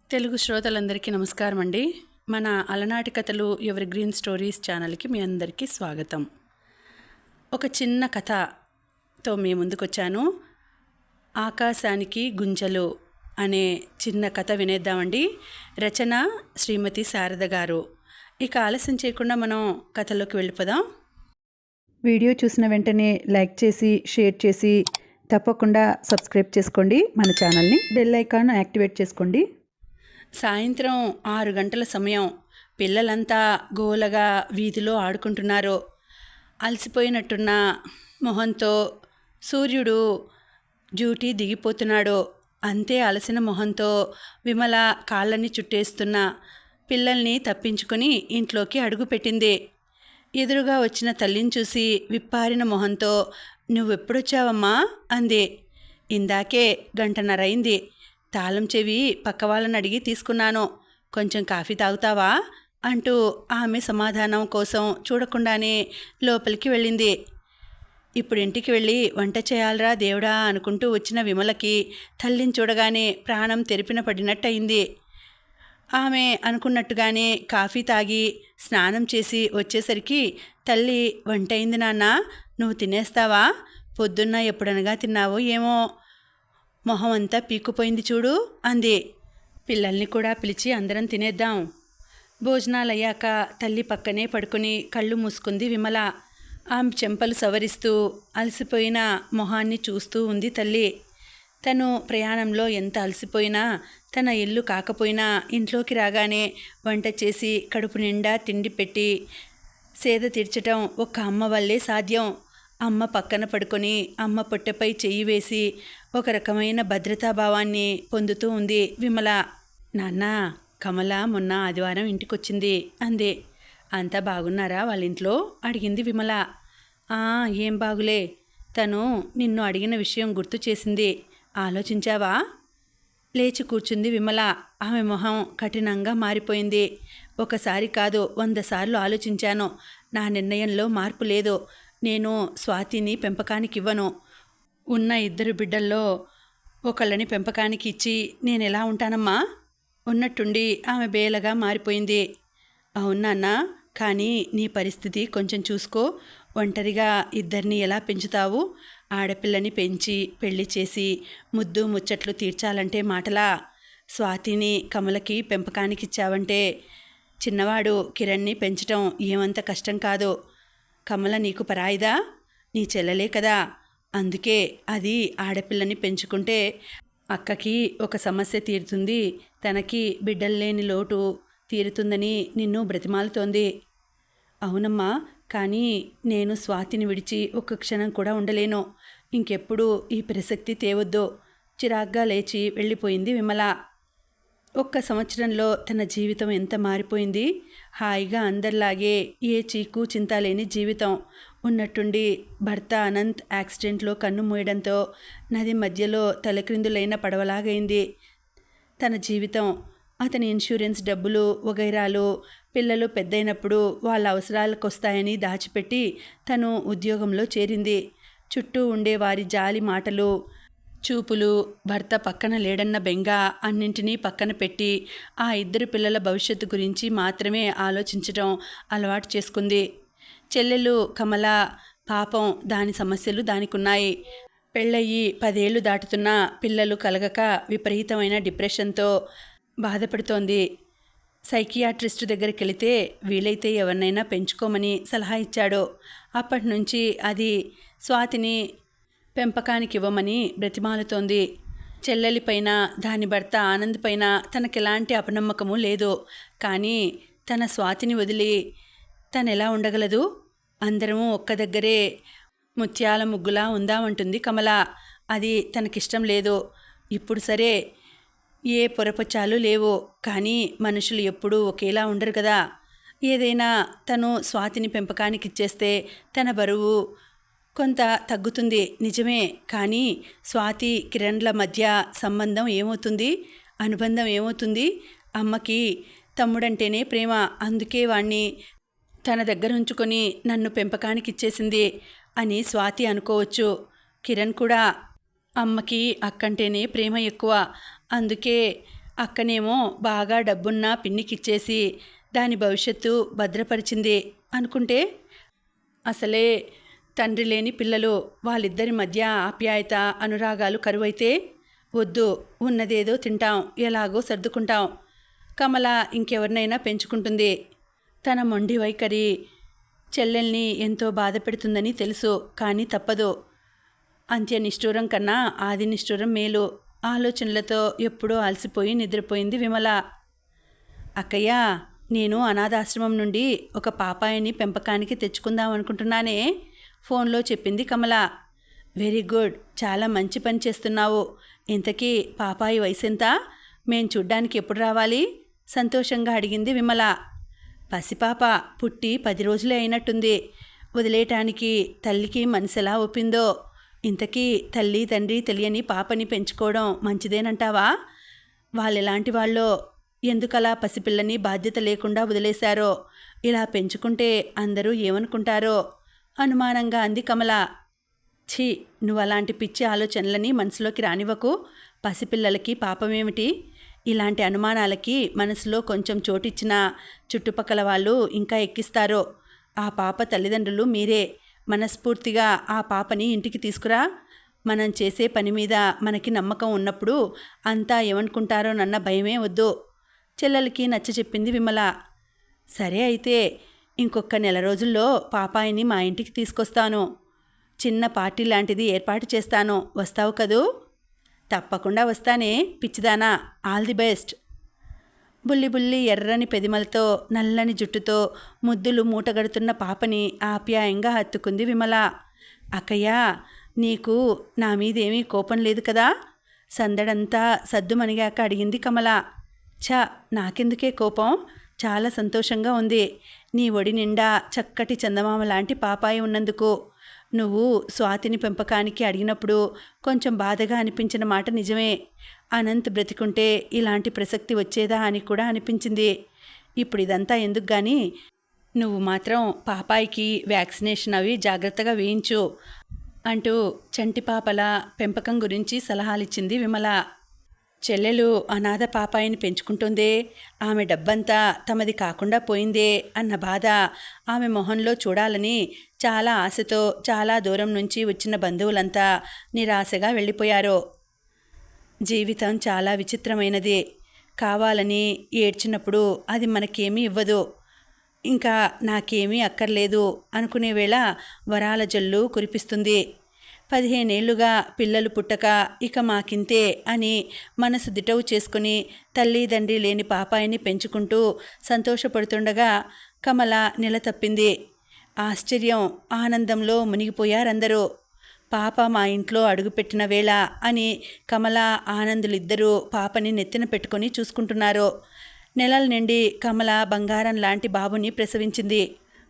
తెలుగు శ్రోతలందరికీ నమస్కారం అండి. మన అలనాటి కథలు ఎవర్ గ్రీన్ స్టోరీస్ ఛానల్కి మీ అందరికీ స్వాగతం. ఒక చిన్న కథతో మీ ముందుకొచ్చాను. ఆకాశానికి గుంజలు అనే చిన్న కథ వినేద్దామండి. రచన శ్రీమతి శారద గారు. ఇక ఆలస్యం చేయకుండా మనం కథలోకి వెళ్ళిపోదాం. వీడియో చూసిన వెంటనే లైక్ చేసి షేర్ చేసి తప్పకుండా సబ్స్క్రైబ్ చేసుకోండి. మన ఛానల్ని బెల్ ఐకాన్ యాక్టివేట్ చేసుకోండి. సాయంత్రం 6 గంటల సమయం. పిల్లలంతా గోలగా వీధిలో ఆడుకుంటున్నారు. అలసిపోయినట్టున్న మొహంతో సూర్యుడు డ్యూటీ దిగిపోతున్నాడు. అంతే అలసిన మొహంతో విమల కాళ్ళని చుట్టేస్తున్న పిల్లల్ని తప్పించుకొని ఇంట్లోకి అడుగుపెట్టింది. ఎదురుగా వచ్చిన తల్లిని చూసి విప్పారిన మొహంతో "నువ్వెప్పుడొచ్చావమ్మా?" అంది. "ఇందాకే 1.5 గంట అయింది. తాళం చెవి పక్క వాళ్ళని అడిగి తీసుకున్నాను. కొంచెం కాఫీ తాగుతావా?" అంటూ ఆమె సమాధానం కోసం చూడకుండానే లోపలికి వెళ్ళింది. ఇప్పుడు ఇంటికి వెళ్ళి వంట చేయాలరా దేవుడా అనుకుంటూ వచ్చిన విమలకి తల్లిని చూడగానే ప్రాణం తెరిపిన పడినట్టయింది. ఆమె అనుకున్నట్టుగానే కాఫీ తాగి స్నానం చేసి వచ్చేసరికి తల్లి "వంట అయింది నాన్న, నువ్వు తినేస్తావా? పొద్దున్న ఎప్పుడనగా తిన్నావో ఏమో, మొహం అంతా పీక్కుపోయింది చూడు" అంది. పిల్లల్ని కూడా పిలిచి అందరం తినేద్దాం. భోజనాలయ్యాక తల్లి పక్కనే పడుకుని కళ్ళు మూసుకుంది విమల. ఆమె చెంపలు సవరిస్తూ అలసిపోయిన మొహాన్ని చూస్తూ ఉంది తల్లి. తను ప్రయాణంలో ఎంత అలసిపోయినా, తన ఇల్లు కాకపోయినా ఇంట్లోకి రాగానే వంట చేసి కడుపు నిండా తిండి పెట్టి సేద తీర్చటం ఒక్క అమ్మ వల్లే సాధ్యం. అమ్మ పక్కన పడుకొని అమ్మ పొట్టపై చెయ్యి వేసి ఒక రకమైన భద్రతాభావాన్ని పొందుతూ ఉంది విమల. "నాన్న, కమల మొన్న ఆదివారం ఇంటికొచ్చింది" అంది. "అంతా బాగున్నారా వాళ్ళ ఇంట్లో?" అడిగింది విమల. ఏం బాగులే. తను నిన్ను అడిగిన విషయం గుర్తు చేసింది. ఆలోచించావా?" లేచి కూర్చుంది విమల. ఆమె మొహం కఠినంగా మారిపోయింది. "ఒకసారి కాదు, 100 సార్లు ఆలోచించాను. నా నిర్ణయంలో మార్పు లేదు. నేను స్వాతిని పెంపకానికి ఇవ్వను. ఉన్న 2 బిడ్డల్లో ఒకళ్ళని పెంపకానికి ఇచ్చి నేనెలా ఉంటానమ్మా?" ఉన్నట్టుండి ఆమె బేలగా మారిపోయింది. "అవునా, కానీ నీ పరిస్థితి కొంచెం చూసుకో. ఒంటరిగా 2 ఎలా పెంచుతావు? ఆడపిల్లని పెంచి పెళ్లి చేసి ముద్దు ముచ్చట్లు తీర్చాలంటే మాటలా? స్వాతిని కమలకి పెంపకానికి ఇచ్చావంటే చిన్నవాడు కిరణ్ని పెంచటం ఏమంత కష్టం కాదు. కమల నీకు పరాయిదా? నీ చెల్లెలే కదా. అందుకే అది ఆడపిల్లని పెంచుకుంటే అక్కకి ఒక సమస్య తీరుతుంది, తనకి బిడ్డల్లేని లోటు తీరుతుందని నిన్ను బ్రతిమాలుతోంది." "అవునమ్మా, కానీ నేను స్వాతిని విడిచి ఒక్క క్షణం కూడా ఉండలేను. ఇంకెప్పుడు ఈ ప్రసక్తి తేవద్దు." చిరాగ్గా లేచి వెళ్ళిపోయింది విమల. 1 సంవత్సరంలో తన జీవితం ఎంత మారిపోయింది. హాయిగా అందరిలాగే ఏ చీకు చింత లేని జీవితం. ఉన్నట్టుండి భర్త అనంత్ యాక్సిడెంట్లో కన్ను మూయడంతో నది మధ్యలో తలక్రిందులైన పడవలాగైంది తన జీవితం. అతని ఇన్సూరెన్స్ డబ్బులు వగైరాలు పిల్లలు పెద్దయినప్పుడు వాళ్ళ అవసరాలకొస్తాయని దాచిపెట్టి తను ఉద్యోగంలో చేరింది. చుట్టూ ఉండే వారి జాలి మాటలు, చూపులు, భర్త పక్కన లేడన్న బెంగ అన్నింటినీ పక్కన పెట్టి ఆ 2 పిల్లల భవిష్యత్తు గురించి మాత్రమే ఆలోచించటం అలవాటు చేసుకుంది. చెల్లెలు కమల పాపం, దాని సమస్యలు దానికున్నాయి. పెళ్ళయి 10 ఏళ్లు దాటుతున్నా పిల్లలు కలగక విపరీతమైన డిప్రెషన్తో బాధపడుతోంది. సైకియాట్రిస్టు దగ్గరికి వెళితే వీలైతే ఎవరినైనా పెంచుకోమని సలహా ఇచ్చాడు. అప్పటి నుంచి అది స్వాతిని పెంపకానికి ఇవ్వమని బ్రతిమాలుతోంది. చెల్లెలిపైన, దాని భర్త ఆనంద్ పైన తనకెలాంటి అపనమ్మకము లేదు. కానీ తన స్వాతిని వదిలి తనెలా ఉండగలదు? అందరము ఒక్క దగ్గరే ముత్యాల ముగ్గులా ఉందామంటుంది కమల. అది తనకిష్టం లేదు. ఇప్పుడు సరే, ఏ పొరపచాలు లేవు, కానీ మనుషులు ఎప్పుడూ ఒకేలా ఉండరు కదా. ఏదైనా తను స్వాతిని పెంపకానికి ఇచ్చేస్తే తన బరువు కొంత తగ్గుతుంది నిజమే. కానీ స్వాతి కిరణ్ల మధ్య సంబంధం ఏమవుతుంది? అనుబంధం ఏమవుతుంది? అమ్మకి తమ్ముడంటేనే ప్రేమ. అందుకే వాణ్ణి తన దగ్గర ఉంచుకొని నన్ను పెంపకానికి ఇచ్చేసింది అని స్వాతి అనుకోవచ్చు. కిరణ్ కూడా అమ్మకి అక్కంటేనే ప్రేమ ఎక్కువ. అందుకే అక్కనేమో బాగా డబ్బున్న పిన్నికిచ్చేసి దాని భవిష్యత్తు భద్రపరిచింది అనుకుంటే, అసలే తండ్రి లేని పిల్లలు, వాళ్ళిద్దరి మధ్య ఆప్యాయత అనురాగాలు కరువైతే, వద్దు ఉన్నదేదో తింటాం, ఎలాగో సర్దుకుంటాం, కమల ఇంకెవరినైనా పెంచుకుంటుంది. తన మొండి వైఖరి చెల్లెల్ని ఎంతో బాధ పెడుతుందని తెలుసు, కానీ తప్పదు. అంత్య నిష్ఠూరం కన్నా ఆది నిష్ఠూరం మేలు ఆలోచనలతో ఎప్పుడో అలసిపోయి నిద్రపోయింది విమల. అక్కయ్య, నేను అనాథాశ్రమం నుండి ఒక పాపాయిని పెంపకానికి తెచ్చుకుందాం అనుకుంటున్నానే, ఫోన్లో చెప్పింది కమల. వెరీ గుడ్, చాలా మంచి పని చేస్తున్నావు. ఇంతకీ పాపాయి వయసెంత? మేం చూడ్డానికి ఎప్పుడు రావాలి? సంతోషంగా అడిగింది విమల. పసిపాప పుట్టి 10 రోజులే అయినట్టుంది. వదిలేయటానికి తల్లికి మనసెలా ఒప్పిందో. ఇంతకీ తల్లి తండ్రి తెలియని పాపని పెంచుకోవడం మంచిదేనంటావా? వాళ్ళెలాంటి వాళ్ళో, ఎందుకలా పసిపిల్లని బాధ్యత లేకుండా వదిలేశారో, ఇలా పెంచుకుంటే అందరూ ఏమనుకుంటారో అనుమానంగా అంది కమల. ఛీ, నువ్వలాంటి పిచ్చి ఆలోచనలని మనసులోకి రానివ్వకు. పసిపిల్లలకి పాపమేమిటి? ఇలాంటి అనుమానాలకి మనసులో కొంచెం చోటిచ్చినా చుట్టుపక్కల వాళ్ళు ఇంకా ఎక్కిస్తారో. ఆ పాప తల్లిదండ్రులు మీరే. మనస్ఫూర్తిగా ఆ పాపని ఇంటికి తీసుకురా. మనం చేసే పని మీద మనకి నమ్మకం ఉన్నప్పుడు అంతా ఏమనుకుంటారోనన్న భయమే వద్దు. చెల్లెలకి నచ్చచెప్పింది విమల. సరే అయితే, ఇంకొక నెల రోజుల్లో పాపాయిని మా ఇంటికి తీసుకొస్తాను. చిన్న పార్టీ లాంటిది ఏర్పాటు చేస్తాను. వస్తావు కదూ? తప్పకుండా వస్తానే పిచ్చిదానా. All the best. బుల్లి ఎర్రని పెదిమలతో నల్లని జుట్టుతో ముద్దులు మూటగడుతున్న పాపని ఆప్యాయంగా హత్తుకుంది విమల. అక్కయ్య, నీకు నా మీదేమీ కోపం లేదు కదా? సందడంతా సద్దుమణిగాక అడిగింది కమల. ఛ, నాకెందుకే కోపం? చాలా సంతోషంగా ఉంది. నీ ఒడి నిండా చక్కటి చందమామ లాంటి పాపాయి ఉన్నందుకు. నువ్వు స్వాతిని పెంపకానికి అడిగినప్పుడు కొంచెం బాధగా అనిపించిన మాట నిజమే. అనంత్ బ్రతికుంటే ఇలాంటి ప్రసక్తి వచ్చేదా అని కూడా అనిపించింది. ఇప్పుడు ఇదంతా ఎందుకు గాని, నువ్వు మాత్రం పాపాయికి వ్యాక్సినేషన్ అవి జాగ్రత్తగా వేయించు అంటూ చంటి పాపల పెంపకం గురించి సలహాలిచ్చింది విమల. చెల్లెలు అనాథ పాపాయిని పెంచుకుంటుందే, ఆమె డబ్బంతా తమది కాకుండా పోయిందే అన్న బాధ ఆమె మొహంలో చూడాలని చాలా ఆశతో చాలా దూరం నుంచి వచ్చిన బంధువులంతా నిరాశగా వెళ్ళిపోయారు. జీవితం చాలా విచిత్రమైనది. కావాలని ఏడ్చినప్పుడు అది మనకేమీ ఇవ్వదు. ఇంకా నాకేమీ అక్కర్లేదు అనుకునే వేళ వరాల జల్లు కురిపిస్తుంది. 15 ఏళ్లుగా పిల్లలు పుట్టక ఇక మాకింతే అని మనసు దిటవు చేసుకుని తల్లిదండ్రి లేని పాపాయిని పెంచుకుంటూ సంతోషపడుతుండగా కమల నిలతప్పింది. ఆశ్చర్యం, ఆనందంలో మునిగిపోయారందరూ. పాప మా ఇంట్లో అడుగుపెట్టిన వేళ అని కమల, ఆనందులిద్దరూ పాపని నెత్తిన పెట్టుకొని చూసుకుంటున్నారు. నెలల నుండి కమల బంగారం లాంటి బాబుని ప్రసవించింది.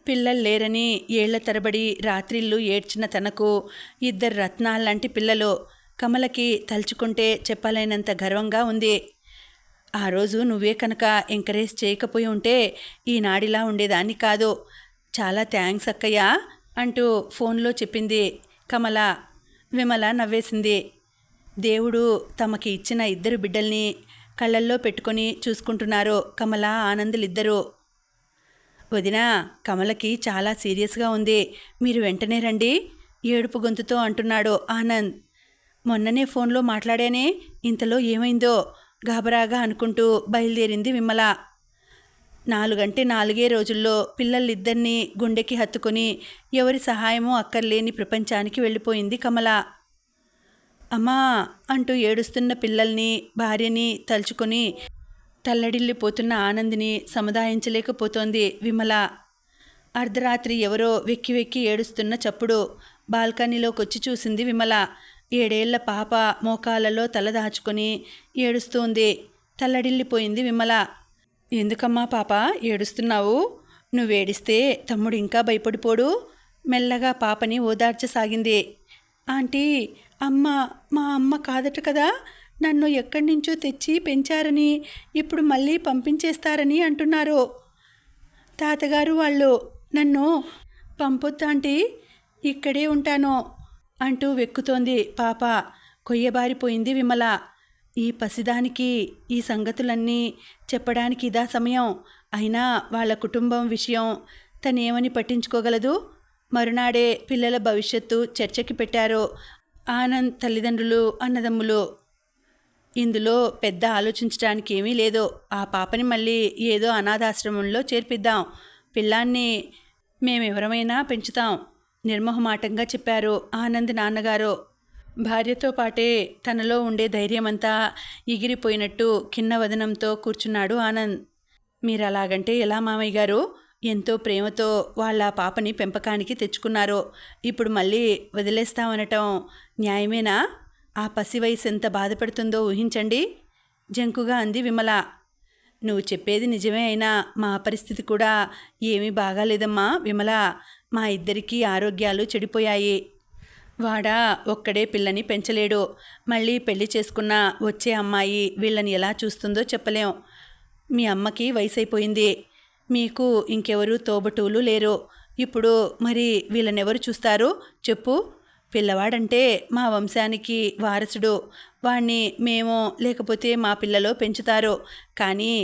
పిల్లలు లేరని ఏళ్ల తరబడి రాత్రిళ్ళు ఏడ్చిన తనకు 2 రత్నాల్లాంటి పిల్లలు. కమలకి తలుచుకుంటే చెప్పలేనంత గర్వంగా ఉంది. ఆ రోజు నువ్వే కనుక ఎంకరేజ్ చేయకపోయి ఉంటే ఈనాడిలా ఉండేదాన్ని కాదు. చాలా థ్యాంక్స్ అక్కయ్య అంటూ ఫోన్లో చెప్పింది కమల. విమల నవ్వేసింది. దేవుడు తమకి ఇచ్చిన 2 బిడ్డల్ని కళ్ళల్లో పెట్టుకొని చూసుకుంటున్నారు కమల, ఆనందులిద్దరూ. వదినా, కమలకి చాలా సీరియస్గా ఉంది, మీరు వెంటనే రండి ఏడుపు గొంతుతో అంటున్నాడు ఆనంద్. మొన్ననే ఫోన్లో మాట్లాడానే, ఇంతలో ఏమైందో గాబరాగా అనుకుంటూ బయలుదేరింది విమల. 4 రోజుల్లో పిల్లలిద్దరినీ గుండెకి హత్తుకొని ఎవరి సహాయమూ అక్కర్లేని ప్రపంచానికి వెళ్ళిపోయింది కమల. అమ్మా అంటూ ఏడుస్తున్న పిల్లల్ని, భార్యని తలుచుకొని తల్లడిల్లిపోతున్న ఆనందిని సముదాయించలేకపోతోంది విమల. అర్ధరాత్రి ఎవరో వెక్కి వెక్కి ఏడుస్తున్న చప్పుడు. బాల్కనీలోకొచ్చి చూసింది విమల. 7 ఏళ్ల పాప మోకాళ్ళలో తల దాచుకొని ఏడుస్తోంది. తల్లడిల్లిపోయింది విమల. ఎందుకమ్మా పాప ఏడుస్తున్నావు? నువ్వేడిస్తే తమ్ముడు ఇంకా భయపడిపోడు. మెల్లగా పాపని ఓదార్చసాగింది. ఆంటీ, మా అమ్మ కాదట కదా, నన్ను ఎక్కడి నుంచో తెచ్చి పెంచారని ఇప్పుడు మళ్ళీ పంపించేస్తారని అంటున్నారు. తాతగారు వాళ్ళు నన్ను పంపొద్దు ఆంటీ, ఇక్కడే ఉంటాను అంటూ వెక్కుతోంది పాప. కొయ్యబారిపోయింది విమల. ఈ పసిదానికి ఈ సంగతులన్నీ చెప్పడానికి ఇదా సమయం? అయినా వాళ్ళ కుటుంబం విషయం తనేమని పట్టించుకోగలదు? మరునాడే పిల్లల భవిష్యత్తు చర్చకి పెట్టారు ఆనంద్ తల్లిదండ్రులు, అన్నదమ్ములు. ఇందులో పెద్ద ఆలోచించడానికి ఏమీ లేదు. ఆ పాపని మళ్ళీ ఏదో అనాథాశ్రమంలో చేర్పిద్దాం. పిల్లాన్ని మేమెవరమైనా పెంచుతాం నిర్మోహమాటంగా చెప్పారు ఆనంద్ నాన్నగారు. భార్యతో పాటే తనలో ఉండే ధైర్యమంతా ఎగిరిపోయినట్టు ఖిన్న వదనంతో కూర్చున్నాడు ఆనంద్. మీరలాగంటే ఎలా మామయ్య గారు? ఎంతో ప్రేమతో వాళ్ళ పాపని పెంపకానికి తెచ్చుకున్నారు. ఇప్పుడు మళ్ళీ వదిలేస్తామనటం న్యాయమేనా? ఆ పసి వయసు ఎంత బాధపడుతుందో ఊహించండి, జంకుగా అంది విమల. నువ్వు చెప్పేది నిజమే అయినా మా పరిస్థితి కూడా ఏమీ బాగాలేదమ్మా విమల. మా ఇద్దరికీ ఆరోగ్యాలు చెడిపోయాయి. వాడా ఒక్కడే పిల్లని పెంచలేడు. మళ్ళీ పెళ్లి చేసుకున్న వచ్చే అమ్మాయి వీళ్ళని ఎలా చూస్తుందో చెప్పలేం. మీ అమ్మకి వయసైపోయింది. మీకు ఇంకెవరూ తోబుట్టువులు లేరు. ఇప్పుడు మరి వీళ్ళనెవరు చూస్తారు చెప్పు? పిల్లవాడంటే మా వంశానికి వారసుడు. వాణ్ణి మేమో లేకపోతే మా పిల్లలో పెంచుతారు. కానీ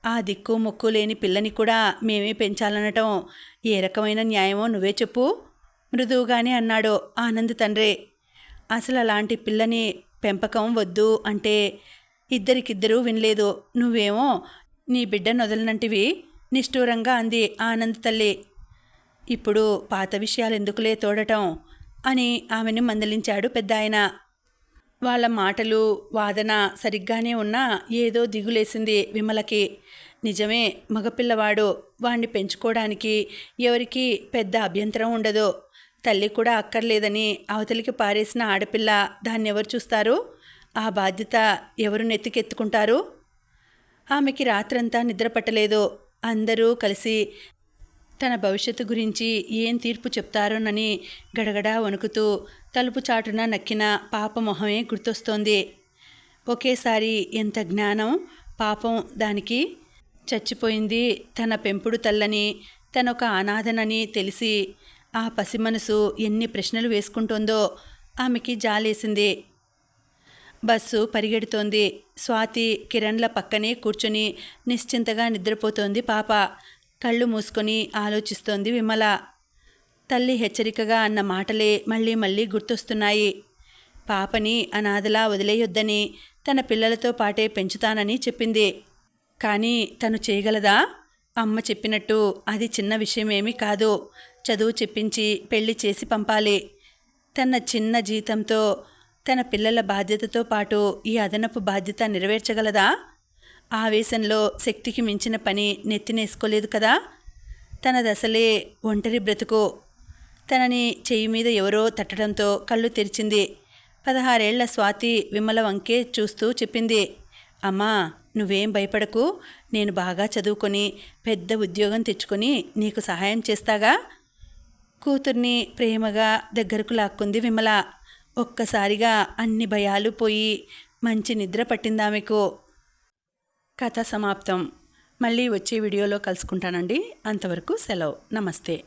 ఆ దిక్కు మొక్కు లేని పిల్లని కూడా మేమే పెంచాలనటం ఏ రకమైన న్యాయమో నువ్వే చెప్పు మృదువుగానే అన్నాడు ఆనంద్ తండ్రి. అసలు అలాంటి పిల్లని పెంపకం వద్దు అంటే ఇద్దరికిద్దరూ వినలేదు. నువ్వేమో నీ బిడ్డ నొదలనంటివి నిష్ఠూరంగా అంది ఆనంద్ తల్లి. ఇప్పుడు పాత విషయాలెందుకులే తోడటం అని ఆమెను మందలించాడు పెద్దాయన. వాళ్ళ మాటలు వాదన సరిగ్గానే ఉన్నా ఏదో దిగులేసింది విమలకి. నిజమే, మగపిల్లవాడు, వాణ్ణి పెంచుకోవడానికి ఎవరికి పెద్ద అభ్యంతరం ఉండదు. తల్లి కూడా అక్కర్లేదని అవతలికి పారేసిన ఆడపిల్ల దాన్నెవరు చూస్తారు? ఆ బాధ్యత ఎవరు నెత్తికెత్తుకుంటారు? ఆమెకి రాత్రంతా నిద్రపట్టలేదు. అందరూ కలిసి తన భవిష్యత్తు గురించి ఏం తీర్పు చెప్తారోనని గడగడా వణుకుతూ తలుపు చాటున నక్కిన పాప మొహమే గుర్తొస్తోంది. ఒకేసారి ఎంత జ్ఞానం! పాపం దానికి. చచ్చిపోయింది తన పెంపుడు తల్లని, తనొక అనాథనని తెలిసి ఆ పసి మనసు ఎన్ని ప్రశ్నలు వేసుకుంటోందో ఆమెకి జాలేసింది. బస్సు పరిగెడుతోంది. స్వాతి కిరణ్ల పక్కనే కూర్చొని నిశ్చింతగా నిద్రపోతోంది పాప. కళ్ళు మూసుకొని ఆలోచిస్తోంది విమల. తల్లి హెచ్చరికగా అన్న మాటలే మళ్ళీ మళ్ళీ గుర్తొస్తున్నాయి. పాపని అనాథలా వదిలేయొద్దని, తన పిల్లలతో పాటే పెంచుతానని చెప్పింది. కానీ తను చేయగలదా? అమ్మ చెప్పినట్టు అది చిన్న విషయమేమీ కాదు. చదువు చెప్పించి పెళ్లి చేసి పంపాలి. తన చిన్న జీతంతో తన పిల్లల బాధ్యతతో పాటు ఈ అదనపు బాధ్యత నెరవేర్చగలదా? ఆవేశంలో శక్తికి మించిన పని నెత్తినేసుకోలేదు కదా. తనదసలే ఒంటరి బ్రతుకు. తనని చెయ్యి మీద ఎవరో తట్టడంతో కళ్ళు తెరిచింది. 16 ఏళ్ల స్వాతి విమల వంకే చూస్తూ చెప్పింది, అమ్మా, నువ్వేం భయపడకు. నేను బాగా చదువుకొని పెద్ద ఉద్యోగం తెచ్చుకొని నీకు సహాయం చేస్తాగా. కూతుర్ని ప్రేమగా దగ్గరకు లాక్కుంది విమల. ఒక్కసారిగా అన్ని భయాలు పోయి మంచి నిద్ర పట్టిందామెకు. కథ సమాప్తం. మళ్ళీ వచ్చే వీడియోలో కలుసుకుంటానండి. అంతవరకు సెలవు. నమస్తే.